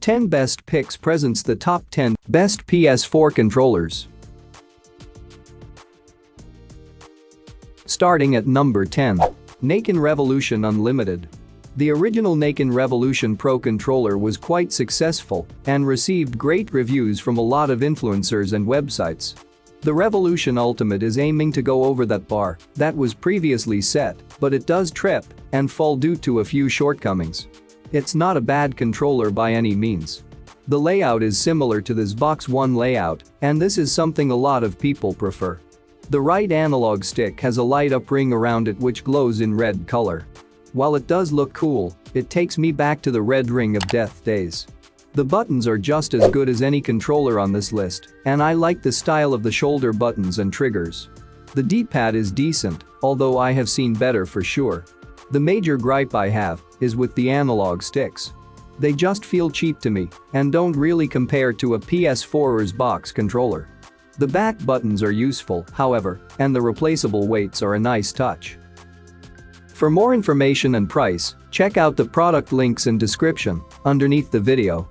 Ten Best Picks presents the top 10 best PS4 controllers. Starting at number 10. NACON Revolution Unlimited. The original NACON Revolution PRO controller was quite successful and received great reviews from a lot of influencers and websites. The Revolution Ultimate is aiming to go over that bar that was previously set, but it does trip and fall due to a few shortcomings. It's not a bad controller by any means. The layout is similar to the Xbox One layout, and this is something a lot of people prefer. The right analog stick has a light-up ring around it which glows in red color. While it does look cool, it takes me back to the red ring of death days. The buttons are just as good as any controller on this list, and I like the style of the shoulder buttons and triggers. The D-pad is decent, although I have seen better for sure. The major gripe I have is with the analog sticks. They just feel cheap to me and don't really compare to a PS4 or Xbox controller. The back buttons are useful, however, and the replaceable weights are a nice touch. For more information and price, check out the product links in description underneath the video.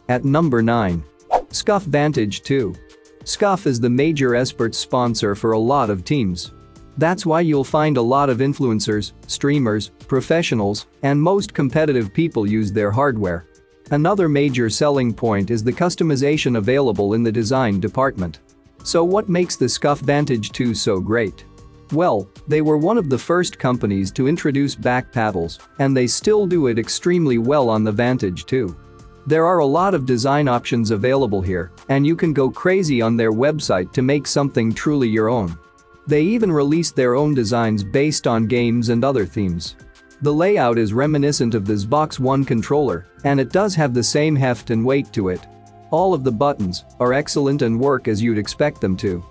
At number 9. SCUF Vantage 2. SCUF is the major esports sponsor for a lot of teams. That's why you'll find a lot of influencers, streamers, professionals, and most competitive people use their hardware. Another major selling point is the customization available in the design department. So what makes the SCUF Vantage 2 so great? Well, they were one of the first companies to introduce back paddles, and they still do it extremely well on the Vantage 2. There are a lot of design options available here, and you can go crazy on their website to make something truly your own. They even released their own designs based on games and other themes. The layout is reminiscent of the Xbox One controller, and it does have the same heft and weight to it. All of the buttons are excellent and work as you'd expect them to.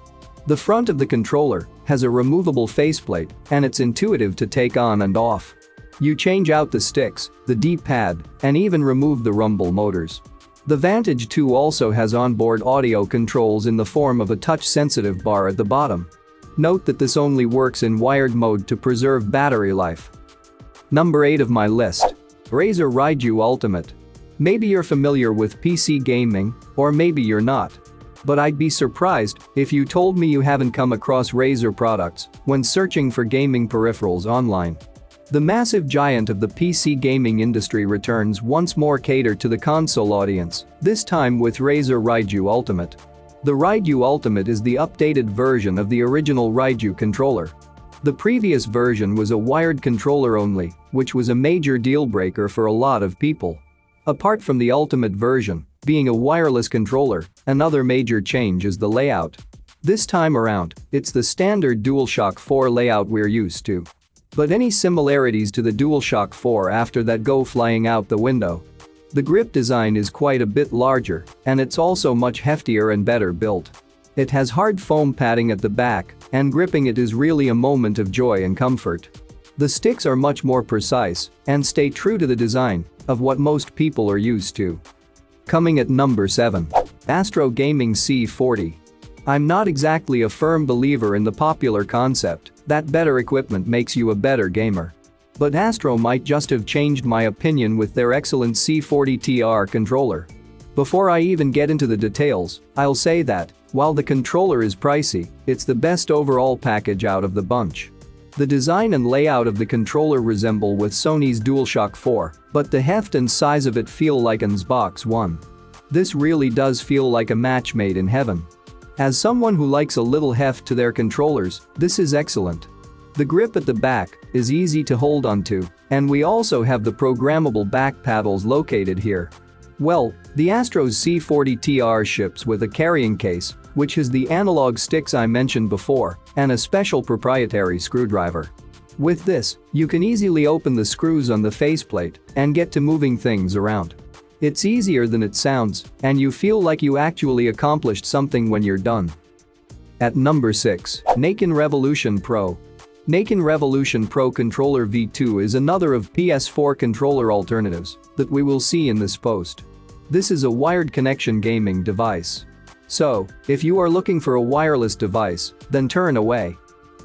The front of the controller has a removable faceplate, and it's intuitive to take on and off. You change out the sticks, the D-pad, and even remove the rumble motors. The Vantage 2 also has onboard audio controls in the form of a touch-sensitive bar at the bottom. Note that this only works in wired mode to preserve battery life. Number 8 of my list. Razer Raiju Ultimate. Maybe you're familiar with PC gaming, or maybe you're not. But I'd be surprised if you told me you haven't come across Razer products when searching for gaming peripherals online. The massive giant of the PC gaming industry returns once more cater to the console audience, this time with Razer Raiju Ultimate. The Raiju Ultimate is the updated version of the original Raiju controller. The previous version was a wired controller only, which was a major deal breaker for a lot of people. Apart from the Ultimate version being a wireless controller, another major change is the layout. This time around, it's the standard DualShock 4 layout we're used to. But any similarities to the DualShock 4 after that go flying out the window. The grip design is quite a bit larger, and it's also much heftier and better built. It has hard foam padding at the back, and gripping it is really a moment of joy and comfort. The sticks are much more precise and stay true to the design of what most people are used to. Coming at number 7. ASTRO Gaming C40. I'm not exactly a firm believer in the popular concept that better equipment makes you a better gamer. But ASTRO might just have changed my opinion with their excellent C40 TR controller. Before I even get into the details, I'll say that, while the controller is pricey, it's the best overall package out of the bunch. The design and layout of the controller resemble with Sony's DualShock 4, but the heft and size of it feel like an Xbox One. This really does feel like a match made in heaven. As someone who likes a little heft to their controllers, this is excellent. The grip at the back is easy to hold onto, and we also have the programmable back paddles located here. Well, the ASTRO's C40 TR ships with a carrying case, which has the analog sticks I mentioned before, and a special proprietary screwdriver. With this, you can easily open the screws on the faceplate and get to moving things around. It's easier than it sounds, and you feel like you actually accomplished something when you're done. At number 6. NACON Revolution PRO. NACON Revolution PRO Controller V2 is another of PS4 controller alternatives that we will see in this post. This is a wired connection gaming device. So, if you are looking for a wireless device, then turn away.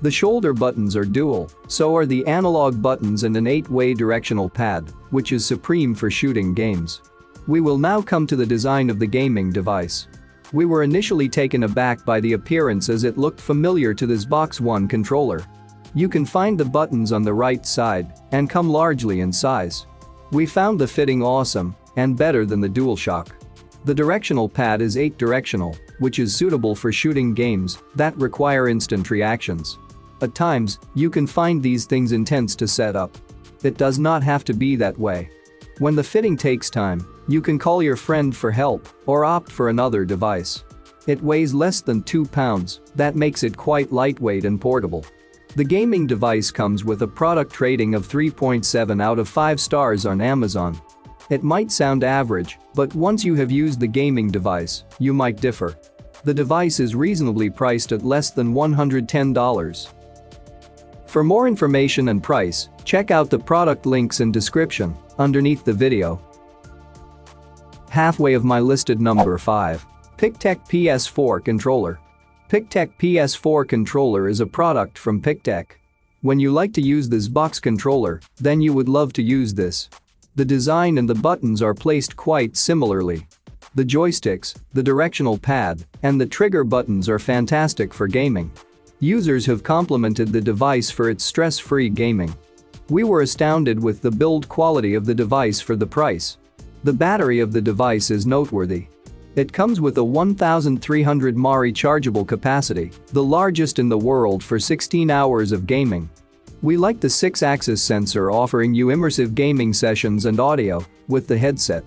The shoulder buttons are dual, so are the analog buttons and an 8-way directional pad, which is supreme for shooting games. We will now come to the design of the gaming device. We were initially taken aback by the appearance as it looked familiar to this Xbox One controller. You can find the buttons on the right side and come largely in size. We found the fitting awesome and better than the DualShock. The directional pad is 8-directional, which is suitable for shooting games that require instant reactions. At times, you can find these things intense to set up. It does not have to be that way. When the fitting takes time, you can call your friend for help or opt for another device. It weighs less than 2 pounds, that makes it quite lightweight and portable. The gaming device comes with a product rating of 3.7 out of 5 stars on Amazon. It might sound average, but once you have used the gaming device, you might differ. The device is reasonably priced at less than $110. For more information and price, check out the product links in description underneath the video. Halfway of my listed number 5. PICTEK PS4 Controller. PICTEK PS4 Controller is a product from PICTEK. When you like to use this box controller, then you would love to use this. The design and the buttons are placed quite similarly. The joysticks, the directional pad, and the trigger buttons are fantastic for gaming. Users have complimented the device for its stress-free gaming. We were astounded with the build quality of the device for the price. The battery of the device is noteworthy. It comes with a 1300 mAh rechargeable capacity, the largest in the world for 16 hours of gaming. We like the 6-axis sensor offering you immersive gaming sessions and audio with the headset.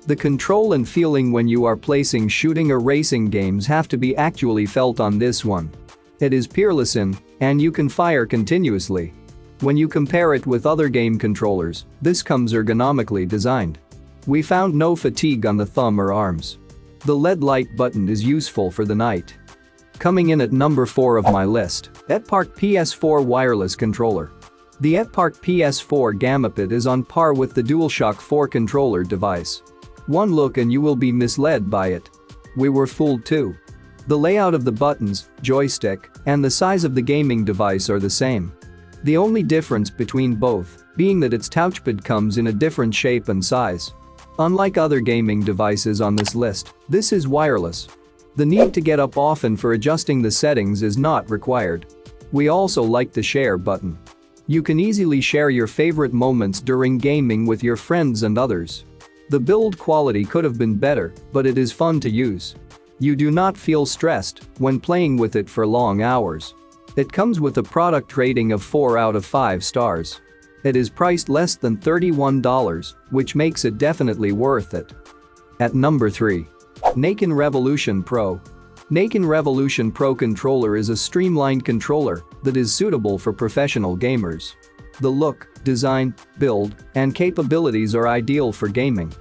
The control and feeling when you are placing shooting or racing games have to be actually felt on this one. It is peerless and you can fire continuously. When you compare it with other game controllers, this comes ergonomically designed. We found no fatigue on the thumb or arms. The LED light button is useful for the night. Coming in at number 4 of my list, Etpark PS4 Wireless Controller. The Etpark PS4 Gamepad is on par with the DualShock 4 controller device. One look and you will be misled by it. We were fooled too. The layout of the buttons, joystick, and the size of the gaming device are the same. The only difference between both being that its touchpad comes in a different shape and size. Unlike other gaming devices on this list, this is wireless. The need to get up often for adjusting the settings is not required. We also like the share button. You can easily share your favorite moments during gaming with your friends and others. The build quality could have been better, but it is fun to use. You do not feel stressed when playing with it for long hours. It comes with a product rating of 4 out of 5 stars. It is priced less than $31, which makes it definitely worth it. At number 3. NACON Revolution PRO. NACON Revolution PRO Controller is a streamlined controller that is suitable for professional gamers. The look, design, build, and capabilities are ideal for gaming.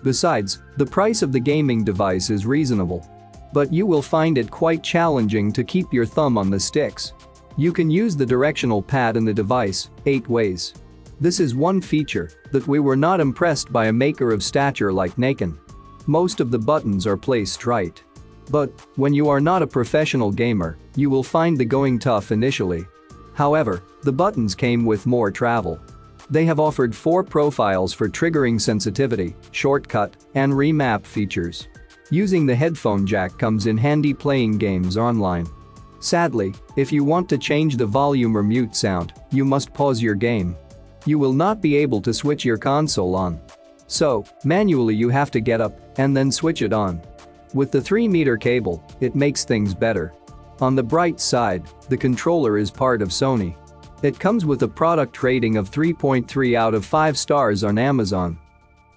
Besides, the price of the gaming device is reasonable. But you will find it quite challenging to keep your thumb on the sticks. You can use the directional pad in the device 8 ways. This is one feature that we were not impressed by a maker of stature like NACON. Most of the buttons are placed right. But when you are not a professional gamer, you will find the going tough initially. However, the buttons came with more travel. They have offered 4 profiles for triggering sensitivity, shortcut, and remap features. Using the headphone jack comes in handy playing games online. Sadly, if you want to change the volume or mute sound, you must pause your game. You will not be able to switch your console on. So, manually you have to get up and then switch it on. With the 3-meter cable, it makes things better. On the bright side, the controller is part of Sony. It comes with a product rating of 3.3 out of 5 stars on Amazon.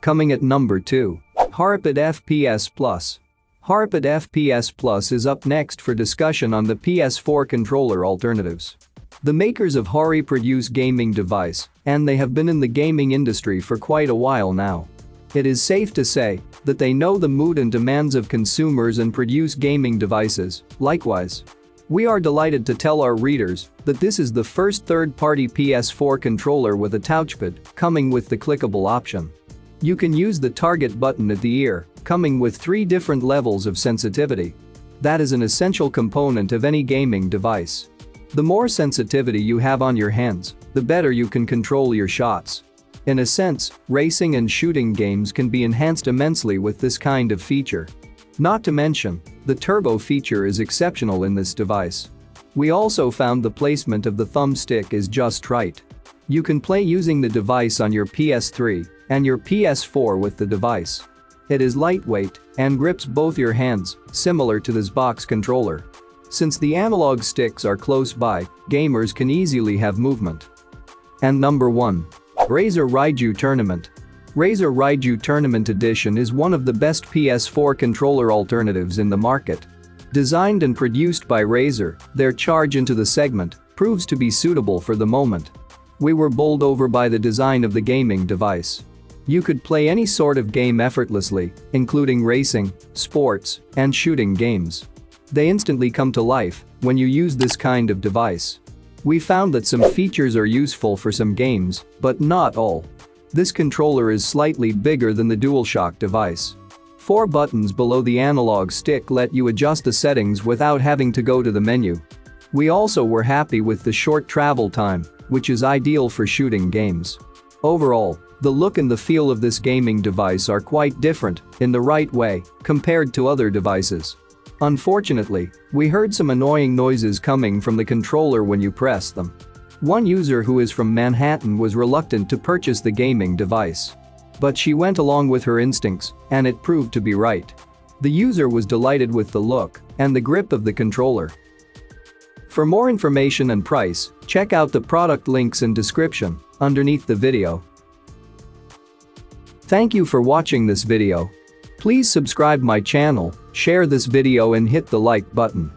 Coming at number 2. Horipad FPS Plus. Horipad FPS Plus is up next for discussion on the PS4 controller alternatives. The makers of Hori produce gaming device, and they have been in the gaming industry for quite a while now. It is safe to say that they know the mood and demands of consumers and produce gaming devices. Likewise, we are delighted to tell our readers that this is the first third-party PS4 controller with a touchpad coming with the clickable option. You can use the target button at the ear, coming with 3 different levels of sensitivity. That is an essential component of any gaming device. The more sensitivity you have on your hands, the better you can control your shots. In a sense, racing and shooting games can be enhanced immensely with this kind of feature. Not to mention, the turbo feature is exceptional in this device. We also found the placement of the thumbstick is just right. You can play using the device on your PS3 and your PS4 with the device. It is lightweight and grips both your hands, similar to this box controller. Since the analog sticks are close by, gamers can easily have movement. And number 1. Razer Raiju Tournament. Razer Raiju Tournament Edition is one of the best PS4 controller alternatives in the market. Designed and produced by Razer, their charge into the segment proves to be suitable for the moment. We were bowled over by the design of the gaming device. You could play any sort of game effortlessly, including racing, sports, and shooting games. They instantly come to life when you use this kind of device. We found that some features are useful for some games, but not all. This controller is slightly bigger than the DualShock device. 4 buttons below the analog stick let you adjust the settings without having to go to the menu. We also were happy with the short travel time, which is ideal for shooting games. Overall, the look and the feel of this gaming device are quite different, in the right way, compared to other devices. Unfortunately, we heard some annoying noises coming from the controller when you press them. One user who is from Manhattan was reluctant to purchase the gaming device. But she went along with her instincts, and it proved to be right. The user was delighted with the look and the grip of the controller. For more information and price, check out the product links in description underneath the video. Thank you for watching this video. Please subscribe my channel, share this video and hit the like button.